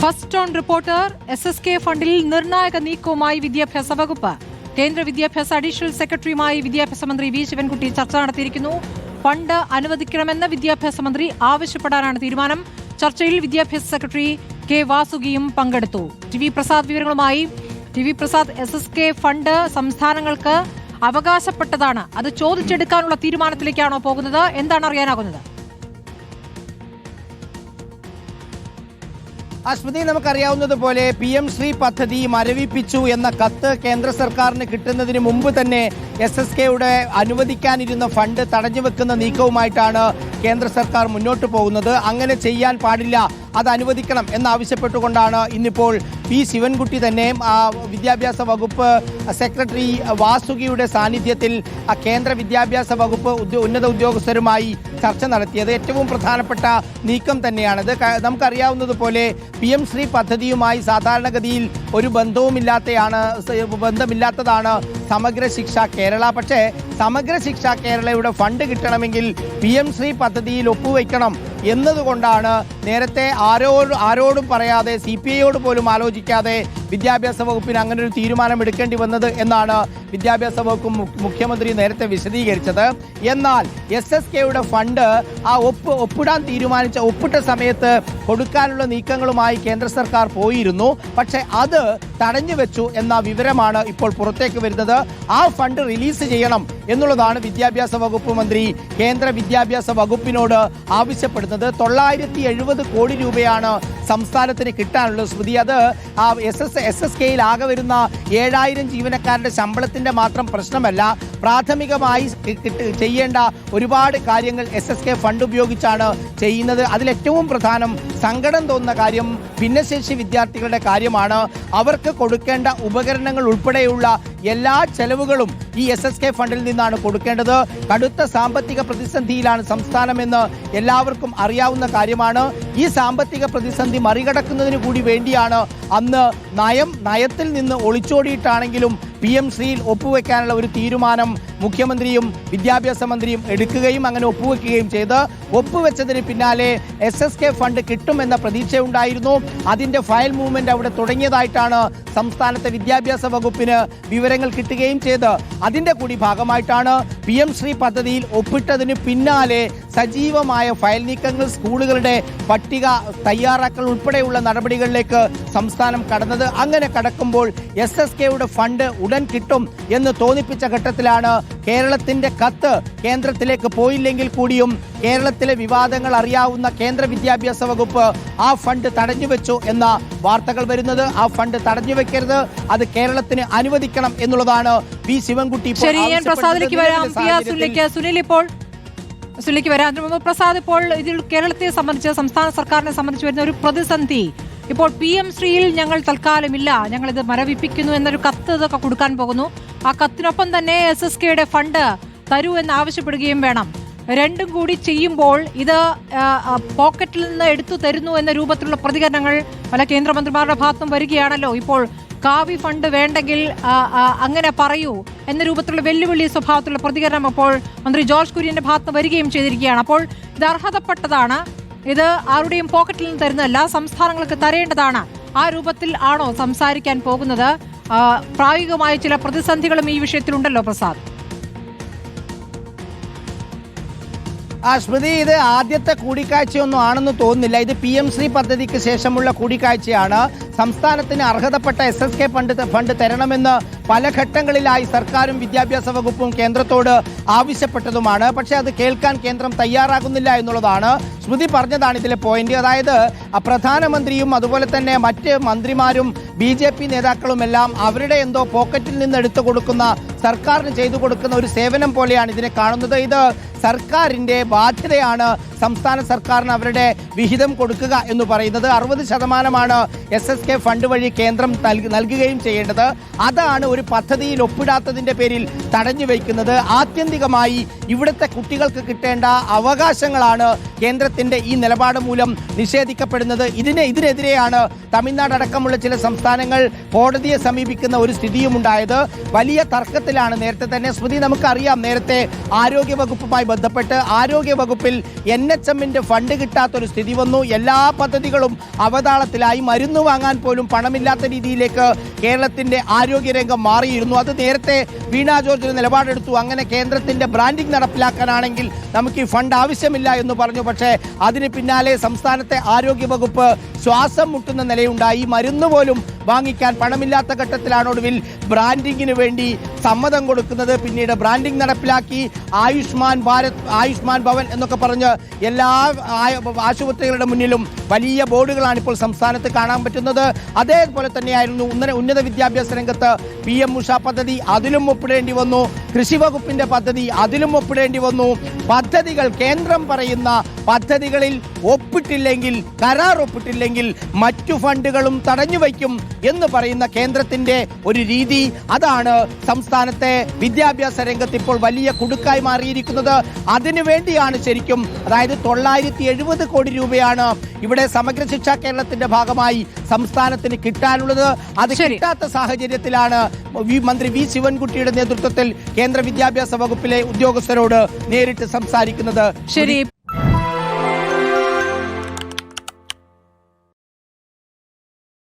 First on reporter SSK ഫണ്ടിൽ നിർണായക നീക്കവുമായി വിദ്യാഭ്യാസ വകുപ്പ്. കേന്ദ്ര വിദ്യാഭ്യാസ അഡീഷണൽ സെക്രട്ടറിയുമായി വിദ്യാഭ്യാസ മന്ത്രി വി ശിവൻകുട്ടി ചർച്ച നടത്തിയിരിക്കുന്നു. ഫണ്ട് അനുവദിക്കണമെന്ന് വിദ്യാഭ്യാസ മന്ത്രി ആവശ്യപ്പെടാനാണ് തീരുമാനം. ചർച്ചയിൽ വിദ്യാഭ്യാസ സെക്രട്ടറി കെ വാസുകിയും പങ്കെടുത്തു. ടി.വി. പ്രസാദ് വിവരങ്ങളുമായി. ടി.വി. പ്രസാദ്, SSK ഫണ്ട് സംസ്ഥാനങ്ങൾക്ക് അവകാശപ്പെട്ടതാണ്. അത് ചോദിച്ചെടുക്കാനുള്ള തീരുമാനത്തിലേക്കാണോ പോകുന്നത്? എന്താണ് അറിയാനാകുന്നത്? സ്മൃതി, നമുക്കറിയാവുന്നതുപോലെ PM ശ്രീ പദ്ധതി മരവിപ്പിച്ചു എന്ന കത്ത് കേന്ദ്ര സർക്കാരിന് കിട്ടുന്നതിന് മുമ്പ് തന്നെ SSKയുടെ അനുവദിക്കാനിരുന്ന ഫണ്ട് തടഞ്ഞുവെക്കുന്ന നീക്കവുമായിട്ടാണ് കേന്ദ്ര സർക്കാർ മുന്നോട്ട് പോകുന്നത്. അങ്ങനെ ചെയ്യാൻ പാടില്ല, അത് അനുവദിക്കണം എന്നാവശ്യപ്പെട്ടുകൊണ്ടാണ് ഇന്നിപ്പോൾ പി ശിവൻകുട്ടി തന്നെ വിദ്യാഭ്യാസ വകുപ്പ് സെക്രട്ടറി വാസുകിയുടെ സാന്നിധ്യത്തിൽ കേന്ദ്ര വിദ്യാഭ്യാസ വകുപ്പ് ഉന്നത ഉദ്യോഗസ്ഥരുമായി ചർച്ച നടത്തിയത്. ഏറ്റവും പ്രധാനപ്പെട്ട നീക്കം തന്നെയാണിത്. നമുക്കറിയാവുന്നതുപോലെ PM ശ്രീ പദ്ധതിയുമായി സാധാരണഗതിയിൽ ഒരു ബന്ധമില്ലാത്തതാണ് സമഗ്ര ശിക്ഷ കേരള. പക്ഷേ സമഗ്ര ശിക്ഷ കേരളയുടെ ഫണ്ട് കിട്ടണമെങ്കിൽ PM ശ്രീ പദ്ധതിയിൽ ഒപ്പുവെക്കണം എന്നതുകൊണ്ടാണ് നേരത്തെ ആരോടും പറയാതെ CPIയോട് പോലും ആലോചിക്കാതെ വിദ്യാഭ്യാസ വകുപ്പിന് അങ്ങനെ ഒരു തീരുമാനം എടുക്കേണ്ടി വന്നത് എന്നാണ് വിദ്യാഭ്യാസ വകുപ്പ് മുഖ്യമന്ത്രി നേരത്തെ വിശദീകരിച്ചത്. എന്നാൽ SSKയുടെ ഫണ്ട് ഒപ്പിട്ട സമയത്ത് കൊടുക്കാനുള്ള നീക്കങ്ങളുമായി കേന്ദ്ര സർക്കാർ പോയിരുന്നു. പക്ഷേ അത് തടഞ്ഞു വെച്ചു എന്ന വിവരമാണ് ഇപ്പോൾ പുറത്തേക്ക് വരുന്നത്. ആ ഫണ്ട് റിലീസ് ചെയ്യണം എന്നുള്ളതാണ് വിദ്യാഭ്യാസ വകുപ്പ് മന്ത്രി കേന്ദ്ര വിദ്യാഭ്യാസ വകുപ്പിനോട് ആവശ്യപ്പെടുന്നത്. 970 കോടി രൂപയാണ് സംസ്ഥാനത്തിന് കിട്ടാനുള്ളത്. സ്മൃതി, അത് SSKയിൽ ആകെ വരുന്ന 7000 ജീവനക്കാരുടെ ശമ്പളത്തിന്റെ മാത്രം പ്രശ്നമല്ല. പ്രാഥമികമായി ചെയ്യേണ്ട ഒരുപാട് കാര്യങ്ങൾ SSK ഫണ്ട് ഉപയോഗിച്ചാണ് ചെയ്യുന്നത്. അതിലേറ്റവും പ്രധാനം, സങ്കടം തോന്നുന്ന കാര്യം ഭിന്നശേഷി വിദ്യാർത്ഥികളുടെ കാര്യമാണ്. അവർക്ക് കൊടുക്കേണ്ട ഉപകരണങ്ങൾ ഉൾപ്പെടെയുള്ള എല്ലാ ചെലവുകളും ഈ SSK ഫണ്ടിൽ നിന്നാണ് കൊടുക്കേണ്ടത്. കടുത്ത സാമ്പത്തിക പ്രതിസന്ധിയിലാണ് സംസ്ഥാനമെന്ന് എല്ലാവർക്കും അറിയാവുന്ന കാര്യമാണ്. ഈ സാമ്പത്തിക പ്രതിസന്ധി മറികടക്കുന്നതിന് കൂടി വേണ്ടിയാണ് അന്ന് നയത്തിൽ നിന്ന് ഒളിച്ചോടിയിട്ടാണെങ്കിലും PM ശ്രീയിൽ ഒപ്പുവെക്കാനുള്ള ഒരു തീരുമാനം മുഖ്യമന്ത്രിയും വിദ്യാഭ്യാസ മന്ത്രിയും എടുക്കുകയും അങ്ങനെ ഒപ്പുവെക്കുകയും ചെയ്ത് ഒപ്പുവെച്ചതിന് പിന്നാലെ SSK ഫണ്ട് കിട്ടുമെന്ന പ്രതീക്ഷയുണ്ടായിരുന്നു. അതിൻ്റെ ഫയൽ മൂവ്മെന്റ് അവിടെ തുടങ്ങിയതായിട്ടാണ് സംസ്ഥാനത്തെ വിദ്യാഭ്യാസ വകുപ്പിന് വിവരങ്ങൾ കിട്ടുകയും ചെയ്ത്. അതിൻ്റെ കൂടി ഭാഗമായിട്ടാണ് PM ശ്രീ പദ്ധതിയിൽ ഒപ്പിട്ടതിന് പിന്നാലെ സജീവമായ ഫയൽ നീക്കങ്ങൾ, സ്കൂളുകളുടെ പട്ടിക തയ്യാറാക്കൽ ഉൾപ്പെടെയുള്ള നടപടികളിലേക്ക് സംസ്ഥാനം കടന്നത്. അങ്ങനെ കടക്കുമ്പോൾ SSKയുടെ ഫണ്ട് ഉടൻ കിട്ടും എന്ന് തോന്നിപ്പിച്ച ഘട്ടത്തിലാണ് കേരളത്തിന്റെ കത്ത് കേന്ദ്രത്തിലേക്ക് പോയില്ലെങ്കിൽ കൂടിയും കേരളത്തിലെ വിവാദങ്ങൾ അറിയാവുന്ന കേന്ദ്ര വിദ്യാഭ്യാസ വകുപ്പ് ആ ഫണ്ട് തടഞ്ഞുവെച്ചു എന്ന വാർത്തകൾ വരുന്നത്. ആ ഫണ്ട് തടഞ്ഞുവെക്കരുത്, അത് കേരളത്തിന് അനുവദിക്കണം എന്നുള്ളതാണ് പി ശിവൻകുട്ടി. പ്രസാദ്, ഇപ്പോൾ ഇതിൽ കേരളത്തെ സംബന്ധിച്ച്, സംസ്ഥാന സർക്കാരിനെ സംബന്ധിച്ച് വരുന്ന ഒരു പ്രതിസന്ധി, ഇപ്പോൾ PM ശ്രീയിൽ ഞങ്ങൾ തൽക്കാലമില്ല, ഞങ്ങളിത് മരവിപ്പിക്കുന്നു എന്നൊരു കത്ത് ഇതൊക്കെ കൊടുക്കാൻ പോകുന്നു. ആ കത്തിനൊപ്പം തന്നെ SSKയുടെ ഫണ്ട് തരൂ എന്ന് ആവശ്യപ്പെടുകയും വേണം. രണ്ടും കൂടി ചെയ്യുമ്പോൾ ഇത് പോക്കറ്റിൽ നിന്ന് എടുത്തു തരുന്നു എന്ന രൂപത്തിലുള്ള പ്രതികരണങ്ങൾ പല കേന്ദ്രമന്ത്രിമാരുടെ ഭാഗത്തും വരികയാണല്ലോ. ഇപ്പോൾ കാവി ഫണ്ട് വേണ്ടെങ്കിൽ അങ്ങനെ പറയൂ എന്ന രൂപത്തിലുള്ള വെല്ലുവിളി സ്വഭാവത്തിലുള്ള പ്രതികരണം അപ്പോൾ മന്ത്രി ജോർജ് കുര്യന്റെ ഭാഗത്ത് വരികയും ചെയ്തിരിക്കുകയാണ്. അപ്പോൾ ഇത് അർഹതപ്പെട്ടതാണ്, ഇത് ആരുടെയും പോക്കറ്റിൽ നിന്ന് തരുന്നതല്ല, സംസ്ഥാനങ്ങൾക്ക് തരേണ്ടതാണ്. ആ രൂപത്തിൽ ആണോ സംസാരിക്കാൻ പോകുന്നത്? പ്രായോഗികമായ ചില പ്രതിസന്ധികളും ഈ വിഷയത്തിലുണ്ടല്ലോ പ്രസാദ്. സ്മൃതി, ഇത് ആദ്യത്തെ കൂടിക്കാഴ്ചയൊന്നും ആണെന്ന് തോന്നുന്നില്ല. ഇത് PM ശ്രീ പദ്ധതിക്ക് ശേഷമുള്ള കൂടിക്കാഴ്ചയാണ്. സംസ്ഥാനത്തിന് അർഹതപ്പെട്ട SSK ഫണ്ട് തരണമെന്ന് പല ഘട്ടങ്ങളിലായി സർക്കാരും വിദ്യാഭ്യാസ വകുപ്പും കേന്ദ്രത്തോട് ആവശ്യപ്പെട്ടതുമാണ്. പക്ഷേ അത് കേൾക്കാൻ കേന്ദ്രം തയ്യാറാകുന്നില്ല എന്നുള്ളതാണ്. സ്മൃതി പറഞ്ഞതാണ് ഇതിലെ പോയിന്റ്. അതായത് പ്രധാനമന്ത്രിയും അതുപോലെ തന്നെ മറ്റ് മന്ത്രിമാരും BJP നേതാക്കളുമെല്ലാം അവരുടെ എന്തോ പോക്കറ്റിൽ നിന്ന് എടുത്തു കൊടുക്കുന്ന, സർക്കാരിന് ചെയ്തു കൊടുക്കുന്ന ഒരു സേവനം പോലെയാണ് ഇതിനെ കാണുന്നത്. ഇത് സർക്കാരിൻ്റെ ബാധ്യതയാണ് സംസ്ഥാന സർക്കാരിന് അവരുടെ വിഹിതം കൊടുക്കുക എന്ന് പറയുന്നത്. 60% SSK ഫണ്ട് വഴി കേന്ദ്രം നൽകുകയും ചെയ്യേണ്ടത്. അതാണ് ഒരു പദ്ധതിയിൽ ഒപ്പിടാത്തതിൻ്റെ പേരിൽ തടഞ്ഞു വയ്ക്കുന്നത്. ആത്യന്തികമായി ഇവിടുത്തെ കുട്ടികൾക്ക് കിട്ടേണ്ട അവകാശങ്ങളാണ് കേന്ദ്രത്തിൻ്റെ ഈ നിലപാട് മൂലം നിഷേധിക്കപ്പെടുന്നത്. ഇതിനെതിരെയാണ് തമിഴ്നാട് അടക്കമുള്ള ചില സംസ്ഥാനങ്ങൾ കോടതിയെ സമീപിക്കുന്ന ഒരു സ്ഥിതിയും ഉണ്ടായത്. വലിയ തർക്കത്തിന് ഘട്ടത്തിലാണ്. നേരത്തെ തന്നെ സ്മൃതി നമുക്കറിയാം, നേരത്തെ ആരോഗ്യ വകുപ്പുമായി ബന്ധപ്പെട്ട് ആരോഗ്യ വകുപ്പിൽ NHMന്റെ ഫണ്ട് കിട്ടാത്തൊരു സ്ഥിതി വന്നു. എല്ലാ പദ്ധതികളും അവതാളത്തിലായി. മരുന്ന് വാങ്ങാൻ പോലും പണമില്ലാത്ത രീതിയിലേക്ക് കേരളത്തിന്റെ ആരോഗ്യരംഗം മാറിയിരുന്നു. അത് നേരത്തെ വീണ ജോർജ് നിലപാടെടുത്തു. അങ്ങനെ കേന്ദ്രത്തിന്റെ ബ്രാൻഡിംഗ് നടപ്പിലാക്കാനാണെങ്കിൽ നമുക്ക് ഈ ഫണ്ട് ആവശ്യമില്ല എന്ന് പറഞ്ഞു. പക്ഷേ അതിന് പിന്നാലെ സംസ്ഥാനത്തെ ആരോഗ്യ വകുപ്പ് ശ്വാസം മുട്ടുന്ന നിലയുണ്ടായി. മരുന്ന് പോലും വാങ്ങിക്കാൻ പണമില്ലാത്ത ഘട്ടത്തിലാണ് ഒടുവിൽ ബ്രാൻഡിങ്ങിന് വേണ്ടി സമ്മതം കൊടുക്കുന്നത്. പിന്നീട് ബ്രാൻഡിംഗ് നടപ്പിലാക്കി. ആയുഷ്മാൻ ഭാരത്, ആയുഷ്മാൻ ഭവൻ എന്നൊക്കെ പറഞ്ഞ് എല്ലാ ആശുപത്രികളുടെ മുന്നിലും വലിയ ബോർഡുകളാണ് ഇപ്പോൾ സംസ്ഥാനത്ത് കാണാൻ പറ്റുന്നത്. അതേപോലെ തന്നെയായിരുന്നു ഉന്നത വിദ്യാഭ്യാസ രംഗത്ത് PM ഉഷ പദ്ധതി, അതിലും ഒപ്പിടേണ്ടി വന്നു. കൃഷി വകുപ്പിന്റെ പദ്ധതി, അതിലും ഒപ്പിടേണ്ടി വന്നു. പദ്ധതികൾ, കേന്ദ്രം പറയുന്ന പദ്ധതികളിൽ ഒപ്പിട്ടില്ലെങ്കിൽ, കരാർ ഒപ്പിട്ടില്ലെങ്കിൽ മറ്റു ഫണ്ടുകളും തടഞ്ഞു വയ്ക്കും എന്ന് പറയുന്ന കേന്ദ്രത്തിന്റെ ഒരു രീതി, അതാണ് സംസ്ഥാനത്തെ വിദ്യാഭ്യാസ രംഗത്ത് ഇപ്പോൾ വലിയ കുടുക്കായി മാറിയിരിക്കുന്നത്. അതിനുവേണ്ടിയാണ് ശരിക്കും, അതായത് 970 കോടി രൂപയാണ് ഇവിടെ സമഗ്ര ശിക്ഷാ കേരളത്തിന്റെ ഭാഗമായി സംസ്ഥാനത്തിന് കിട്ടാനുള്ളത്. അത് കിട്ടാത്ത സാഹചര്യത്തിലാണ് മന്ത്രി V ശിവൻകുട്ടിയുടെ നേതൃത്വത്തിൽ കേന്ദ്ര വിദ്യാഭ്യാസ വകുപ്പിലെ ഉദ്യോഗസ്ഥരോട് നേരിട്ട് സംസാരിക്കുന്നത്. ശരി.